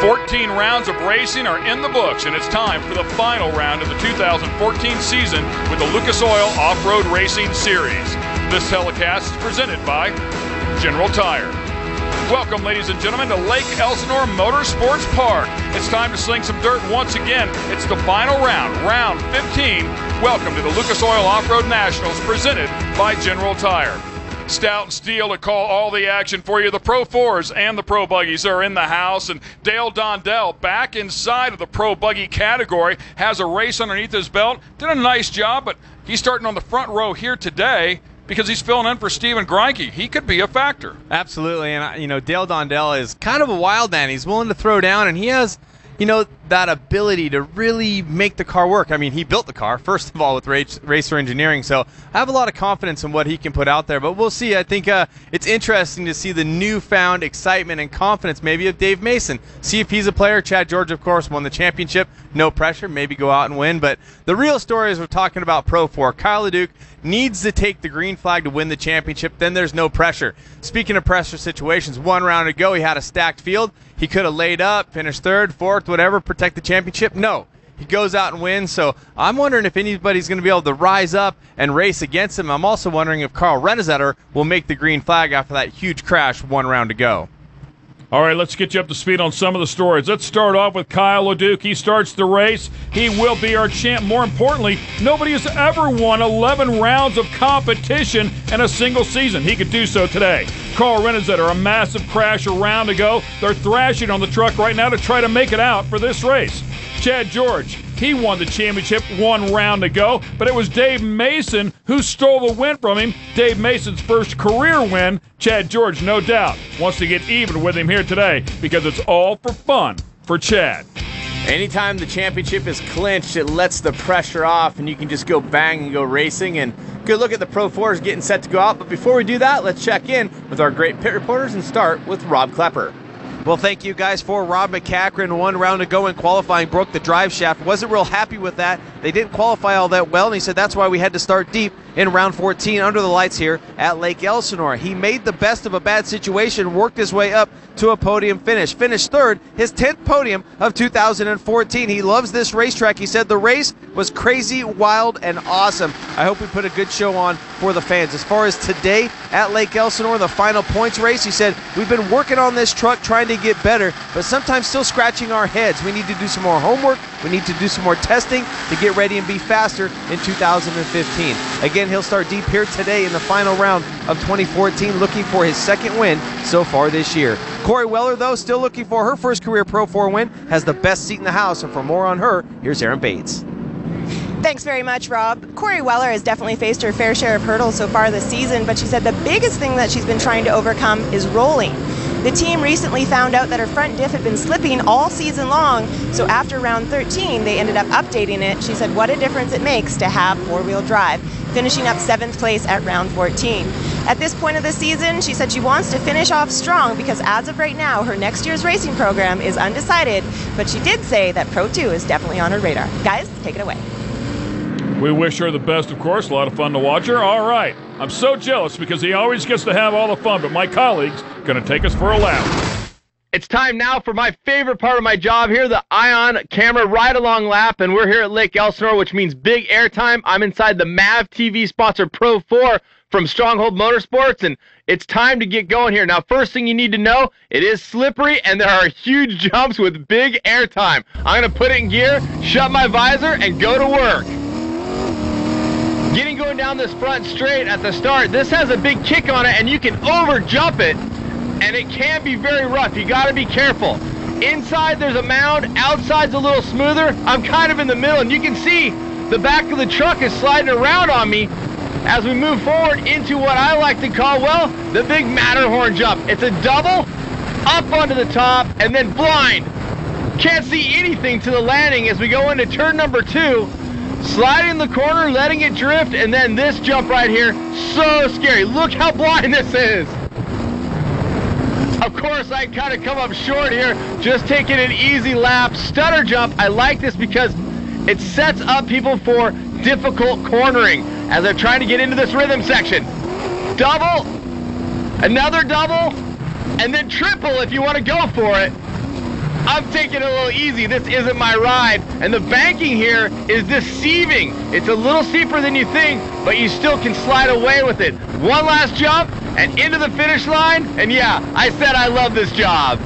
14 rounds of racing are in the books, and it's time for the final round of the 2014 season with the Lucas Oil Off-Road Racing Series. This telecast is presented by General Tire. Welcome, ladies and gentlemen, to Lake Elsinore Motorsports Park. It's time to sling some dirt once again. It's the final round, round 15. Welcome to the Lucas Oil Off-Road Nationals presented by General Tire. Stout and Steel to call all the action for you. The Pro 4s and the Pro Buggies are in the house, and Dale Dondell, back inside of the Pro Buggy category, has a race underneath his belt. Did a nice job, but he's starting on the front row here today because he's filling in for Steven Greinke. He could be a factor. Absolutely, and Dale Dondell is kind of a wild man. He's willing to throw down, and he has that ability to really make the car work. I mean, he built the car, first of all, with Racer Engineering, so I have a lot of confidence in what he can put out there, but we'll see. I think it's interesting to see the newfound excitement and confidence maybe of Dave Mason. See if he's a player. Chad George, of course, won the championship. No pressure, maybe go out and win, but the real story is we're talking about Pro 4. Kyle LeDuc needs to take the green flag to win the championship, then there's no pressure. Speaking of pressure situations, one round ago he had a stacked field. He could have laid up, finished third, fourth, whatever, protect the championship. No, he goes out and wins. So I'm wondering if anybody's going to be able to rise up and race against him. I'm also wondering if Carl Renesetter will make the green flag after that huge crash one round to go. All right, let's get you up to speed on some of the stories. Let's start off with Kyle LeDuc. He starts the race. He will be our champ. More importantly, nobody has ever won 11 rounds of competition in a single season. He could do so today. Carl Renesetter, a massive crash a round ago. They're thrashing on the truck right now to try to make it out for this race. Chad George, he won the championship one round ago, but it was Dave Mason who stole the win from him. Dave Mason's first career win. Chad George, no doubt, wants to get even with him here today because it's all for fun for Chad. Anytime the championship is clinched, it lets the pressure off and you can just go bang and go racing. And good look at the Pro 4s getting set to go out. But before we do that, let's check in with our great pit reporters and start with Rob Klepper. Well, thank you guys for Rob McCachran. One round ago in qualifying, broke the drive shaft. Wasn't real happy with that. They didn't qualify all that well, and he said that's why we had to start deep in round 14 under the lights here at Lake Elsinore. He made the best of a bad situation, worked his way up to a podium finish. Finished third, his 10th podium of 2014. He loves this racetrack. He said the race was crazy, wild, and awesome. I hope we put a good show on for the fans. As far as today at Lake Elsinore, the final points race, he said, we've been working on this truck trying to get better, but sometimes still scratching our heads. We need to do some more homework. We need to do some more testing to get ready and be faster in 2015. Again, he'll start deep here today in the final round of 2014, looking for his second win so far this year. Corey Weller, though, still looking for her first career Pro 4 win, has the best seat in the house, and for more on her, here's Aaron Bates. Thanks very much, Rob. Corey Weller has definitely faced her fair share of hurdles so far this season, but she said the biggest thing that she's been trying to overcome is rolling. The team recently found out that her front diff had been slipping all season long, so after round 13, they ended up updating it. She said what a difference it makes to have four-wheel drive, finishing up 7th place at round 14. At this point of the season, she said she wants to finish off strong because as of right now, her next year's racing program is undecided, but she did say that Pro 2 is definitely on her radar. Guys, take it away. We wish her the best, of course. A lot of fun to watch her. All right. I'm so jealous because he always gets to have all the fun, but my colleague's going to take us for a lap. It's time now for my favorite part of my job here, the Ion Camera Ride-Along Lap, and we're here at Lake Elsinore, which means big airtime. I'm inside the MAV TV sponsored Pro 4 from Stronghold Motorsports, and it's time to get going here. Now, first thing you need to know, it is slippery, and there are huge jumps with big airtime. I'm going to put it in gear, shut my visor, and go to work. Going down this front straight at the start, this has a big kick on it and you can over jump it, and it can be very rough. You got to be careful. Inside there's a mound, outside's a little smoother. I'm kind of in the middle, and you can see the back of the truck is sliding around on me as we move forward into what I like to call, well, the big Matterhorn jump. It's a double up onto the top and then blind. Can't see anything to the landing as we go into turn number 2. Sliding the corner, letting it drift, and then this jump right here, so scary. Look how blind this is. Of course, I kind of come up short here, just taking an easy lap. Stutter jump, I like this because it sets up people for difficult cornering as they're trying to get into this rhythm section. Double, another double, and then triple if you want to go for it. I'm taking it a little easy. This isn't my ride. And the banking here is deceiving. It's a little steeper than you think, but you still can slide away with it. One last jump and into the finish line. And yeah, I said I love this job.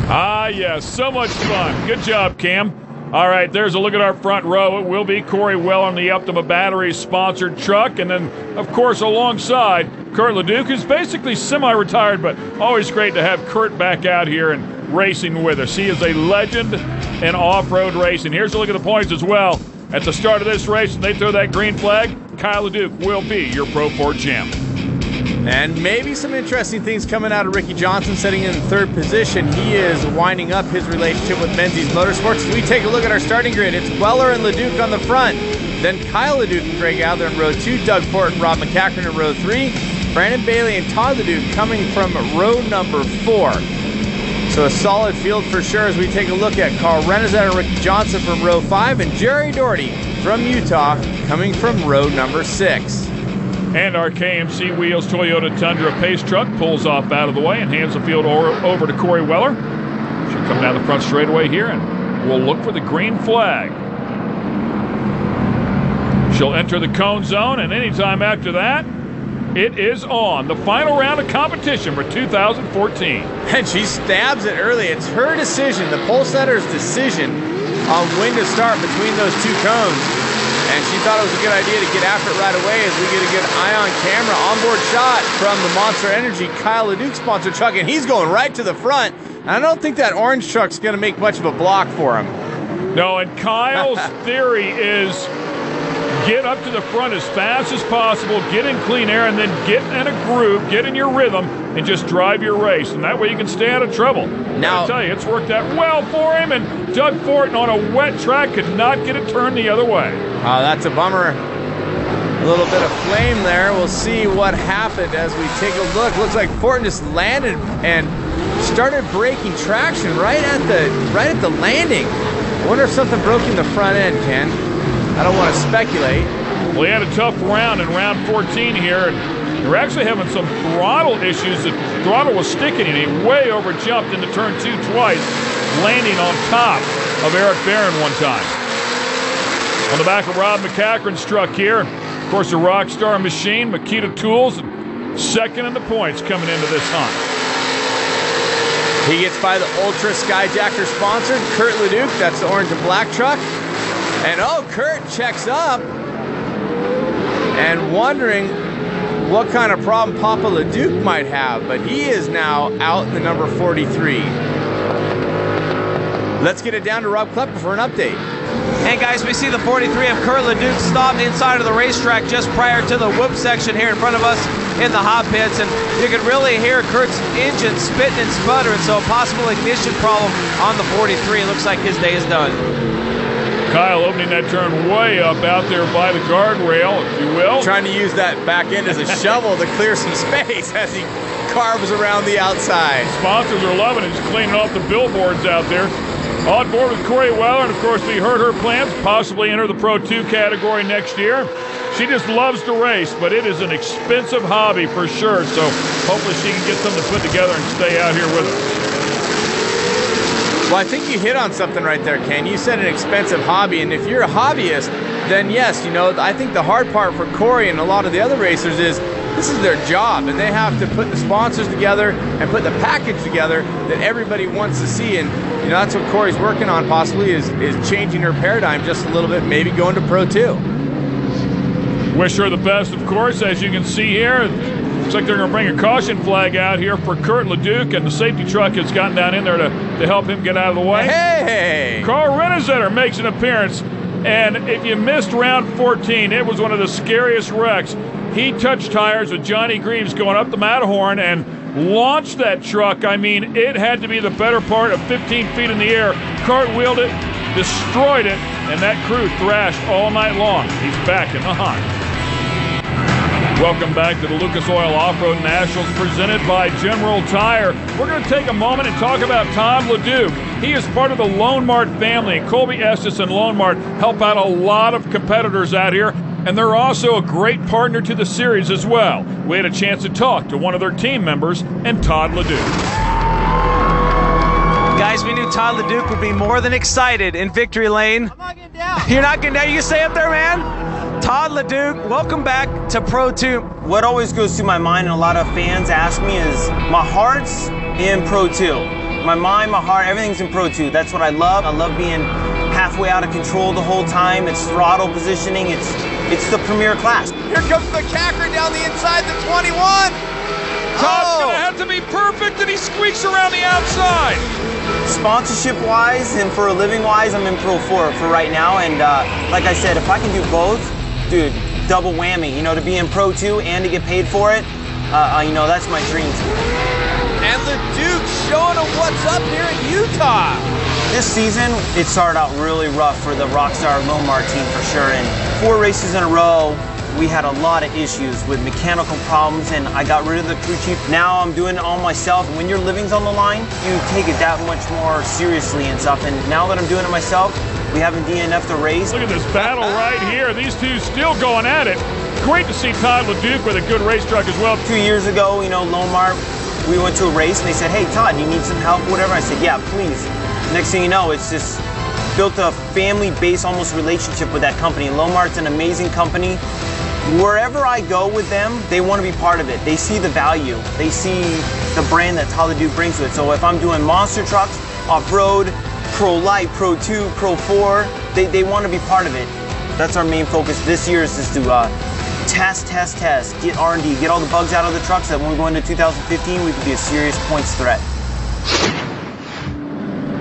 Ah, yes, so much fun. Good job, Cam. All right, there's a look at our front row. It will be Corey Weller on the Optima Batteries sponsored truck. And then, of course, alongside Kurt LeDuc, who's basically semi-retired, but always great to have Kurt back out here and racing with us. He is a legend in off-road racing. Here's a look at the points as well. At the start of this race, when they throw that green flag, Kyle LeDuc will be your Pro 4 champ. And maybe some interesting things coming out of Ricky Johnson sitting in third position. He is winding up his relationship with Menzies Motorsports. As we take a look at our starting grid, it's Weller and LeDuc on the front. Then Kyle LeDuc and Greg Adler in row 2, Doug Fort and Rob McCachran in row 3, Brandon Bailey and Todd LeDuc coming from row number 4. So a solid field for sure as we take a look at Carl Renizet and Ricky Johnson from row 5 and Jerry Doherty from Utah coming from row number 6. And our KMC Wheels Toyota Tundra Pace truck pulls off out of the way and hands the field over to Corey Weller. She'll come down the front straightaway here and we'll look for the green flag. She'll enter the cone zone, and anytime after that, it is on. The final round of competition for 2014. And she stabs it early. It's her decision, the pole setter's decision on when to start between those two cones. And she thought it was a good idea to get after it right away as we get a good eye-on camera onboard shot from the Monster Energy Kyle LeDuc sponsored truck, and he's going right to the front. And I don't think that orange truck's going to make much of a block for him. No, and Kyle's theory is get up to the front as fast as possible, get in clean air, and then get in a groove, get in your rhythm, and just drive your race. And that way you can stay out of trouble. Now, I tell you, it's worked out well for him, and Doug Fortin on a wet track could not get it turned the other way. Oh, that's a bummer. A little bit of flame there. We'll see what happened as we take a look. Looks like Fortin just landed and started breaking traction right at the landing. I wonder if something broke in the front end, Ken. I don't want to speculate. Well, he had a tough round in round 14 here, and you're actually having some throttle issues. The throttle was sticking, and he way overjumped into turn 2 twice, landing on top of Eric Barron one time. On the back of Rob McCachran's truck here, of course, the Rockstar machine, Makita Tools, second in the points coming into this hunt. He gets by the Ultra Skyjacker sponsored Kurt LeDuc. That's the orange and black truck. And oh, Kurt checks up and wondering what kind of problem Papa LeDuc might have, but he is now out in the number 43. Let's get it down to Rob Klepper for an update. And guys, we see the 43 of Kurt LeDuc stopped inside of the racetrack just prior to the whoop section here in front of us in the hot pits, and you can really hear Kurt's engine spitting and sputtering, so a possible ignition problem on the 43. Looks like his day is done. Kyle opening that turn way up out there by the guardrail, if you will. Trying to use that back end as a shovel to clear some space as he carves around the outside. Sponsors are loving it. He's cleaning off the billboards out there. On board with Corey Weller, and of course we heard her plans, possibly enter the Pro 2 category next year. She just loves to race, but it is an expensive hobby for sure, so hopefully she can get something to put together and stay out here with us. Well, I think you hit on something right there, Ken. You said an expensive hobby, and if you're a hobbyist, then yes, you know, I think the hard part for Corey and a lot of the other racers is this is their job, and they have to put the sponsors together and put the package together that everybody wants to see. And you know, that's what Corey's working on possibly is changing her paradigm just a little bit, maybe going to Pro 2. Wish her the best, of course. As you can see here, looks like they're going to bring a caution flag out here for Kurt LeDuc, and the safety truck has gotten down in there to help him get out of the way. Hey! Carl Renizet makes an appearance, and if you missed round 14, it was one of the scariest wrecks. He touched tires with Johnny Greaves going up the Matterhorn and launched that truck. I mean, it had to be the better part of 15 feet in the air. Cartwheeled it, destroyed it, and that crew thrashed all night long. He's back in the hunt. Welcome back to the Lucas Oil Off-Road Nationals presented by General Tire. We're going to take a moment and talk about Todd LeDuc. He is part of the Lone Mart family. Colby Estes and Lone Mart help out a lot of competitors out here, and they're also a great partner to the series as well. We had a chance to talk to one of their team members and Todd LeDuc. Guys, we knew Todd LeDuc would be more than excited in victory lane. I'm not getting down. You're not getting down. You can stay up there, man. Todd LeDuc, welcome back to Pro 2. What always goes through my mind, and a lot of fans ask me, is my heart's in Pro 2. My mind, my heart, everything's in Pro 2. That's what I love. I love being halfway out of control the whole time. It's throttle positioning. It's the premier class. Here comes McCackren down the inside, the 21. Todd's gonna have to be perfect, and he squeaks around the outside. Sponsorship-wise and for a living-wise, I'm in Pro 4 for right now. And like I said, if I can do both, dude, double whammy. You know, to be in Pro 2 and to get paid for it, you know, that's my dream. And LeDuc showing them what's up here in Utah. This season, it started out really rough for the Rockstar LOORRS team for sure. And 4 races in a row, we had a lot of issues with mechanical problems, and I got rid of the crew chief. Now I'm doing it all myself. When your living's on the line, you take it that much more seriously and stuff. And now that I'm doing it myself, we haven't DNF'd the race. Look at this battle right here. These two still going at it. Great to see Todd LeDuc with a good race truck as well. 2 years ago, you know, LOORRS, we went to a race and they said, hey, Todd, you need some help, whatever. I said, yeah, please. Next thing you know, it's just built a family-based almost relationship with that company. LOORRS, an amazing company. Wherever I go with them, they want to be part of it. They see the value. They see the brand that Todd LeDuc brings to it. So if I'm doing monster trucks, off-road, Pro Light, Pro 2, Pro 4, they want to be part of it. That's our main focus this year, is just to test, get R&D, get all the bugs out of the trucks, that when we go into 2015, we could be a serious points threat.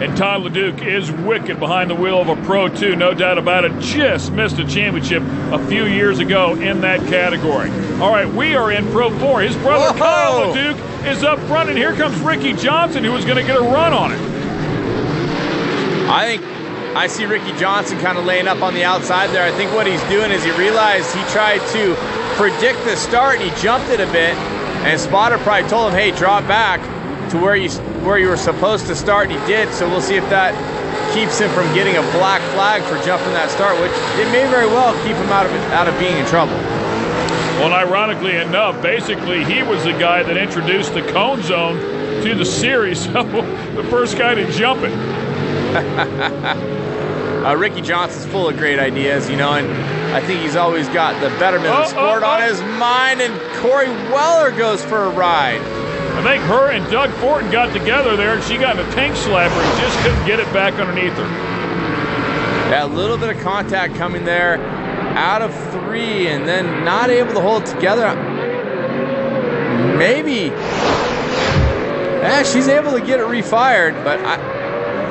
And Todd LeDuc is wicked behind the wheel of a Pro 2, no doubt about it. Just missed a championship a few years ago in that category. All right, we are in Pro 4. His brother Kyle LeDuc is up front, and here comes Ricky Johnson, who is going to get a run on it. I think I see Ricky Johnson kind of laying up on the outside there. I think what he's doing is he realized he tried to predict the start, and he jumped it a bit, and Spotter probably told him, hey, drop back to where you were supposed to start, and he did. So we'll see if that keeps him from getting a black flag for jumping that start, which it may very well keep him out of being in trouble. Well, ironically enough, basically he was the guy that introduced the cone zone to the series, so the first guy to jump it. Ricky Johnson's full of great ideas, you know, and I think he's always got the betterment of the sport on his mind, and Corey Weller goes for a ride. I think her and Doug Fortin got together there, and she got in a tank slapper and just couldn't get it back underneath her. That little bit of contact coming there, out of 3, and then not able to hold it together. Maybe. Yeah, she's able to get it refired, but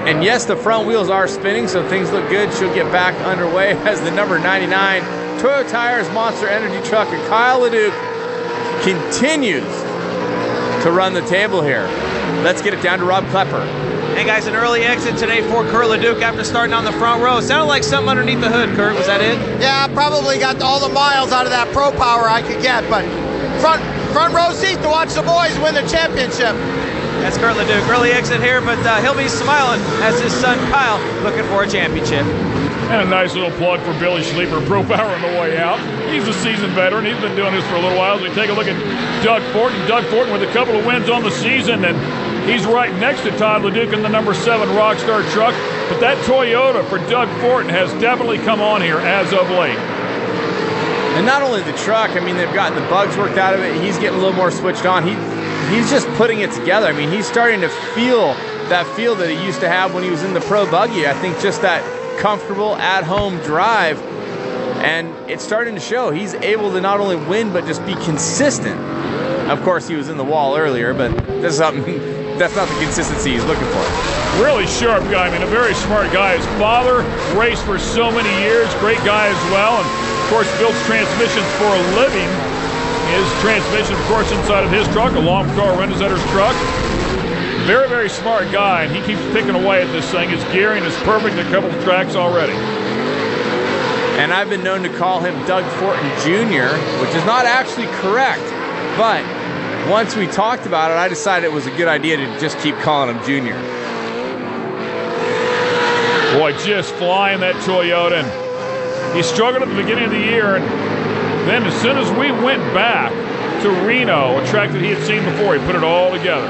and yes, the front wheels are spinning, so things look good. She'll get back underway as the number 99 Toyo Tires Monster Energy truck, and Kyle LeDuc continues to run the table here. Let's get it down to Rob Klepper. Hey guys, an early exit today for Kurt LeDuc after starting on the front row. Sounded like something underneath the hood, Kurt. Was that it? Yeah, I probably got all the miles out of that Pro Power I could get, but front row seat to watch the boys win the championship. That's Kurt LeDuc. Early exit here, but he'll be smiling as his son Kyle looking for a championship. And a nice little plug for Billy Schleeper, Pro Power on the way out. He's a seasoned veteran. He's been doing this for a little while. As we take a look at Doug Fortin. Doug Fortin with a couple of wins on the season, and he's right next to Todd LeDuc in the number 7 Rockstar truck. But that Toyota for Doug Fortin has definitely come on here as of late. And not only the truck, I mean, they've gotten the bugs worked out of it. He's getting a little more switched on. He's just putting it together. I mean, he's starting to feel that feel that he used to have when he was in the Pro Buggy. I think just that comfortable at-home drive, and it's starting to show. He's able to not only win, but just be consistent. Of course, he was in the wall earlier, but that's not the consistency he's looking for. Really sharp guy. I mean, a very smart guy. His father raced for so many years. Great guy as well. And, of course, builds transmissions for a living. His transmission, of course, inside of his truck, along with Carl Rendezetter's truck. Very, very smart guy, and he keeps picking away at this thing. His gearing is perfect at a couple of tracks already. And I've been known to call him Doug Fortin Jr., which is not actually correct. But once we talked about it, I decided it was a good idea to just keep calling him Junior. Boy, just flying that Toyota. And he struggled at the beginning of the year, and then as soon as we went back to Reno, a track that he had seen before, he put it all together.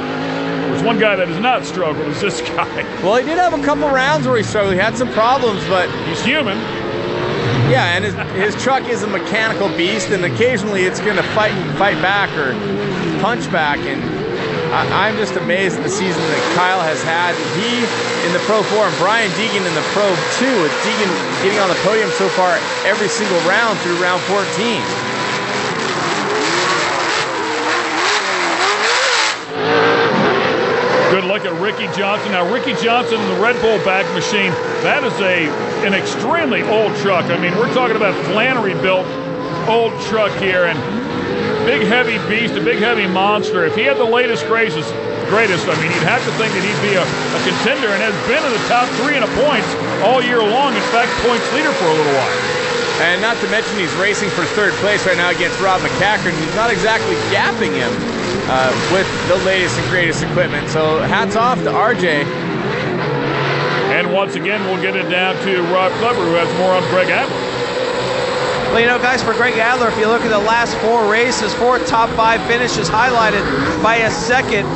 There's one guy that has not struggled, is this guy. Well, he did have a couple rounds where he struggled. He had some problems, but he's human. Yeah, and his truck is a mechanical beast, and occasionally it's going to fight back or punch back. And I'm just amazed at the season that Kyle has had. He in the Pro 4 and Brian Deegan in the Pro 2, with Deegan getting on the podium so far every single round through round 14. Good look at Ricky Johnson. Now, Ricky Johnson in the Red Bull back machine, that is an extremely old truck. I mean, we're talking about Flannery-built old truck here, and big, heavy beast, a big, heavy monster. If he had the latest greatest, I mean, you'd have to think that he'd be a contender and has been in the top 3 in the points all year long. In fact, points leader for a little while. And not to mention he's racing for 3rd place right now against Rob McCackern. He's not exactly gapping him with the latest and greatest equipment. So hats off to RJ. And once again, we'll get it down to Rob Kleber, who has more on Greg Adler. Well, you know, guys, for Greg Adler, if you look at the last 4 races, 4 top 5 finishes highlighted by a second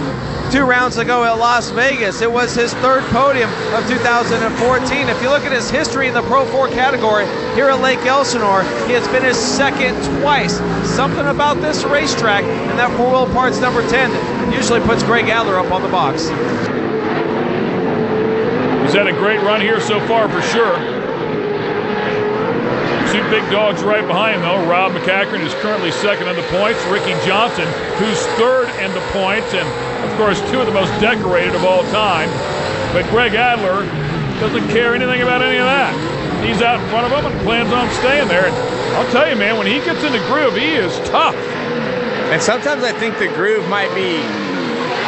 2 rounds ago at Las Vegas. It was his 3rd podium of 2014. If you look at his history in the Pro 4 category here at Lake Elsinore, he has finished 2nd twice. Something about this racetrack and that 4-wheel parts number 10 usually puts Greg Adler up on the box. He's had a great run here so far for sure. 2 big dogs right behind him, though. Rob McCackern is currently 2nd in the points. Ricky Johnson, who's 3rd in the points, and of course 2 of the most decorated of all time. But Greg Adler doesn't care anything about any of that. He's out in front of him and plans on staying there. And I'll tell you, man, when he gets in the groove, he is tough. And sometimes I think the groove might be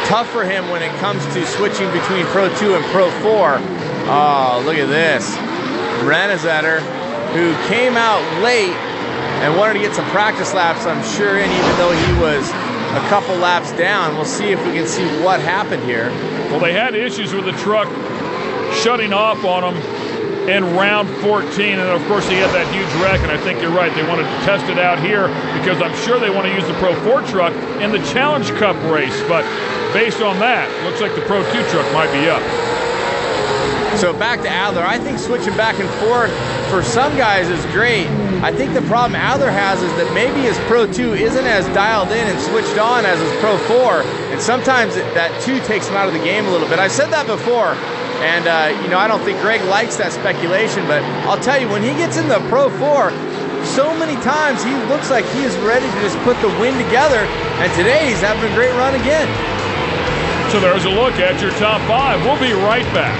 tough for him when it comes to switching between Pro 2 and Pro 4. Oh, look at this. Renezetter, who came out late and wanted to get some practice laps, I'm sure, and even though he was a couple laps down, we'll see if we can see what happened here. Well, they had issues with the truck shutting off on him in round 14, and of course he had that huge wreck, and I think you're right, they wanted to test it out here because I'm sure they want to use the Pro 4 truck in the Challenge Cup race, but based on that, looks like the Pro 2 truck might be up. So back to Adler. I think switching back and forth for some guys is great. I think the problem Adler has is that maybe his Pro 2 isn't as dialed in and switched on as his Pro 4, and sometimes that 2 takes him out of the game a little bit. I said that before, and you know, I don't think Greg likes that speculation, but I'll tell you, when he gets in the Pro 4, so many times he looks like he is ready to just put the win together, and today he's having a great run again. So there's a look at your top 5. We'll be right back.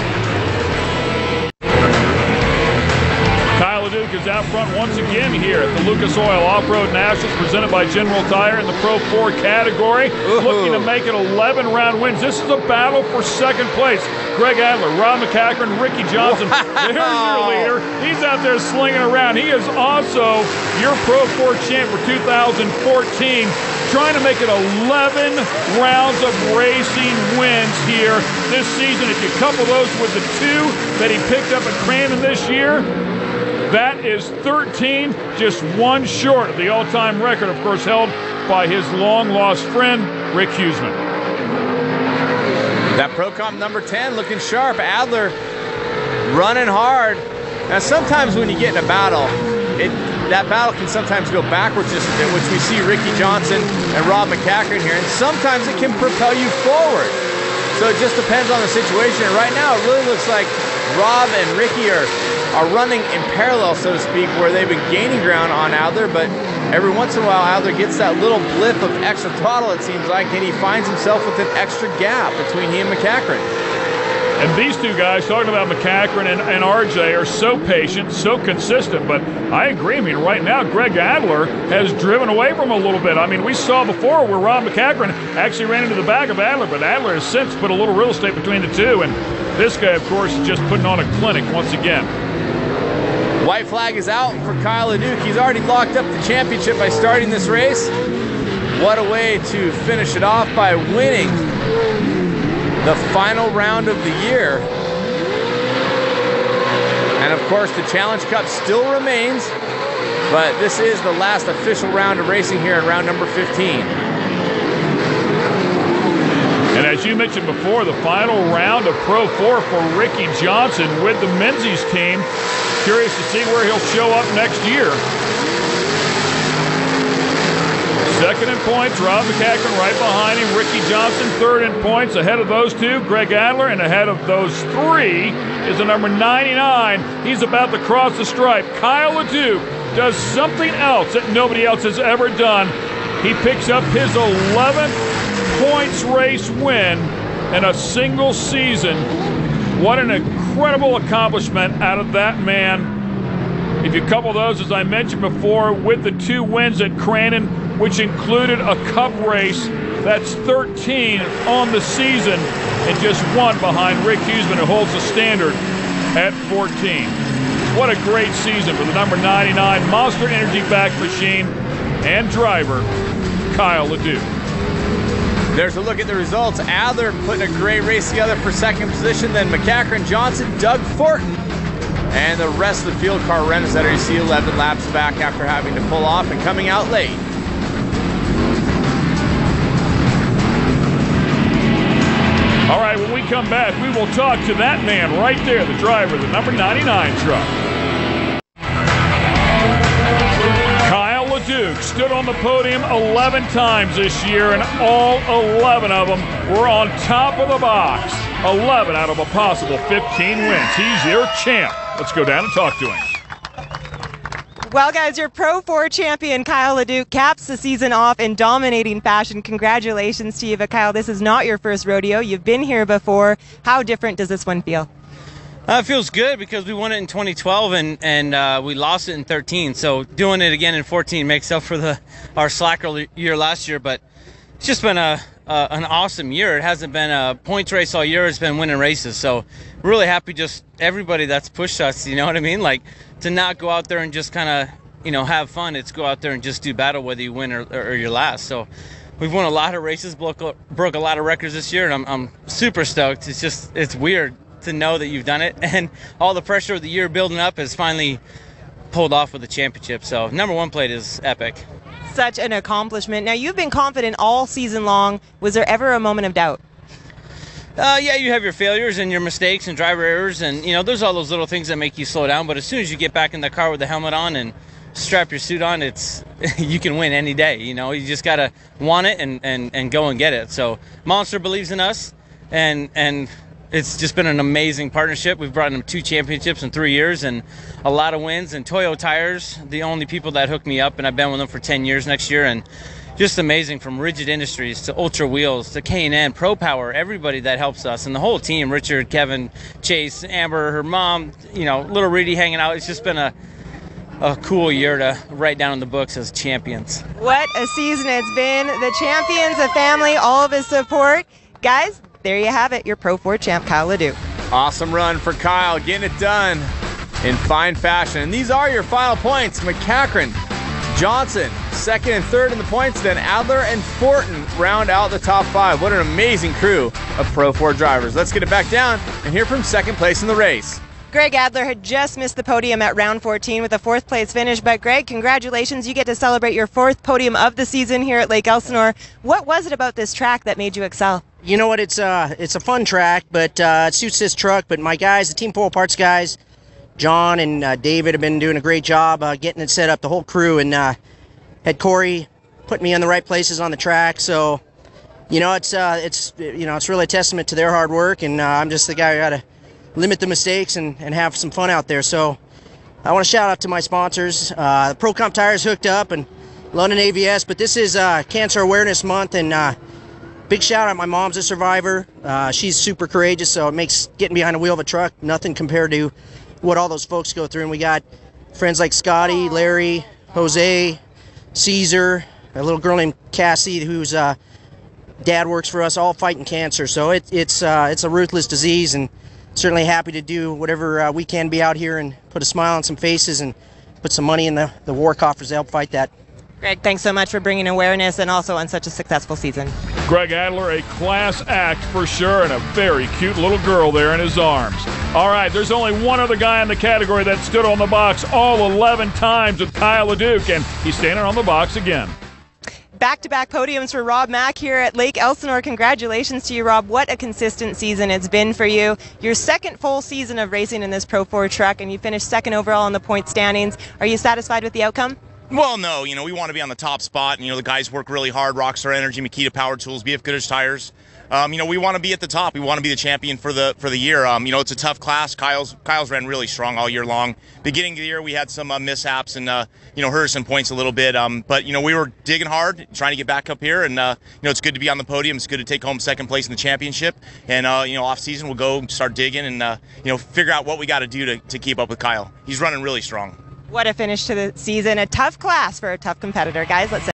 Duke is out front once again here at the Lucas Oil Off-Road Nationals, presented by General Tire in the Pro 4 category. Ooh. Looking to make it 11-round wins. This is a battle for 2nd place. Greg Adler, Rob McCackern, Ricky Johnson. Wow. There's your leader. He's out there slinging around. He is also your Pro 4 champ for 2014, trying to make it 11 rounds of racing wins here this season. If you couple those with the 2 that he picked up at Crandon this year, that is 13, just 1 short of the all-time record, of course, held by his long-lost friend, Rick Huseman. That Pro Comp number 10 looking sharp. Adler running hard. Now, sometimes when you get in a battle, that battle can sometimes go backwards just a bit, which we see Ricky Johnson and Rob McCackern here, and sometimes it can propel you forward. So it just depends on the situation. And right now, it really looks like Rob and Ricky are running in parallel, so to speak, where they've been gaining ground on Adler, but every once in a while Adler gets that little blip of extra throttle, it seems like, and he finds himself with an extra gap between he and McCackern. And these 2 guys, talking about McCackern and RJ, are so patient, so consistent, but I agree. I mean, right now, Greg Adler has driven away from him a little bit. I mean, we saw before where Rob McCackern actually ran into the back of Adler, but Adler has since put a little real estate between the 2, and this guy, of course, is just putting on a clinic once again. White flag is out for Kyle LeDuc. He's already locked up the championship by starting this race. What a way to finish it off by winning the final round of the year. And of course, the Challenge Cup still remains, but this is the last official round of racing here in round number 15. And as you mentioned before, the final round of Pro 4 for Ricky Johnson with the Menzies team. Curious to see where he'll show up next year. Second in points, Rob McCackren right behind him. Ricky Johnson third in points. Ahead of those two, Greg Adler, and ahead of those three is the number 99. He's about to cross the stripe. Kyle LeDuc does something else that nobody else has ever done. He picks up his 11th points race win in a single season. What an incredible accomplishment out of that man. If you couple those, as I mentioned before, with the 2 wins at Crandon, which included a cup race, that's 13 on the season, and just 1 behind Rick Huseman, who holds the standard at 14. What a great season for the number 99 Monster Energy back machine and driver, Kyle LeDuc. There's a look at the results. Adler putting a great race together for second position, then McCackren, Johnson, Doug Fortin, and the rest of the field car Renasetter. You see 11 laps back after having to pull off and coming out late. All right, when we come back, we will talk to that man right there, the driver, the number 99 truck. Kyle LeDuc stood on the podium 11 times this year, and all 11 of them were on top of the box. 11 out of a possible 15 wins. He's your champ. Let's go down and talk to him. Well, guys, your Pro 4 champion, Kyle LeDuc, caps the season off in dominating fashion. Congratulations to you. But, Kyle, this is not your first rodeo. You've been here before. How different does this one feel? It feels good because we won it in 2012 and we lost it in 13. So doing it again in 14 makes up for our slacker year last year. But it's just been an awesome year. It hasn't been a points race all year. It's been winning races. So really happy, just everybody that's pushed us, you know what I mean? Like, to not go out there and just kind of, you know, have fun. It's go out there and just do battle whether you win or you're last. So we've won a lot of races, broke a lot of records this year, and I'm super stoked. It's weird to know that you've done it, and all the pressure of the year building up has finally pulled off with the championship. So number 1 plate is epic. Such an accomplishment. Now, you've been confident all season long. Was there ever a moment of doubt? Yeah, you have your failures and your mistakes and driver errors, and you know, there's all those little things that make you slow down. But as soon as you get back in the car with the helmet on and strap your suit on, it's you can win any day. You know, you just gotta want it and go and get it. So Monster believes in us, and it's just been an amazing partnership. We've brought them 2 championships in 3 years and a lot of wins. And Toyo Tires, the only people that hooked me up, and I've been with them for 10 years next year. And just amazing, from Rigid Industries to Ultra Wheels to K&N, Pro Power, everybody that helps us, and the whole team, Richard, Kevin, Chase, Amber, her mom, you know, little Reedy hanging out. It's just been a cool year to write down in the books as champions. What a season it's been. The champions, the family, all of his support. Guys, there you have it, your Pro 4 champ, Kyle LeDuc. Awesome run for Kyle, getting it done in fine fashion. And these are your final points. McCackren, Johnson, second and third in the points, then Adler and Fortin round out the top 5. What an amazing crew of Pro 4 drivers. Let's get it back down and hear from second place in the race. Greg Adler had just missed the podium at round 14 with a 4th place finish, but Greg, congratulations. You get to celebrate your 4th podium of the season here at Lake Elsinore. What was it about this track that made you excel? You know what, it's a fun track, but it suits this truck. But my guys, the Team Pole Parts guys, John and David, have been doing a great job getting it set up, the whole crew, and had Corey put me in the right places on the track. So, you know, it's really a testament to their hard work, and I'm just the guy who got to limit the mistakes and have some fun out there. So I want to shout out to my sponsors. Pro Comp Tires hooked up, and London AVS, but this is Cancer Awareness Month, and big shout out, my mom's a survivor. She's super courageous, so it makes getting behind the wheel of a truck nothing compared to what all those folks go through. And we got friends like Scotty, Larry, Jose, Caesar, a little girl named Cassie whose dad works for us, all fighting cancer. So it's a ruthless disease, and certainly happy to do whatever we can be out here and put a smile on some faces and put some money in the war coffers to help fight that. Greg, thanks so much for bringing awareness and also on such a successful season. Greg Adler, a class act for sure, and a very cute little girl there in his arms. All right, there's only one other guy in the category that stood on the box all 11 times with Kyle LeDuc, and he's standing on the box again. Back-to-back podiums for Rob Mack here at Lake Elsinore. Congratulations to you, Rob. What a consistent season it's been for you. Your second full season of racing in this Pro 4 truck, and you finished second overall in the point standings. Are you satisfied with the outcome? Well, no. We want to be on the top spot, and the guys work really hard. Rockstar Energy, Makita Power Tools, BF Goodrich Tires. We want to be at the top. We want to be the champion for the year. It's a tough class. Kyle's ran really strong all year long. Beginning of the year, we had some mishaps and hurt us in points a little bit. But we were digging hard, trying to get back up here, and it's good to be on the podium. It's good to take home second place in the championship. And off season, we'll go start digging and figure out what we got to do to keep up with Kyle. He's running really strong. What a finish to the season. A tough class for a tough competitor, guys. Let's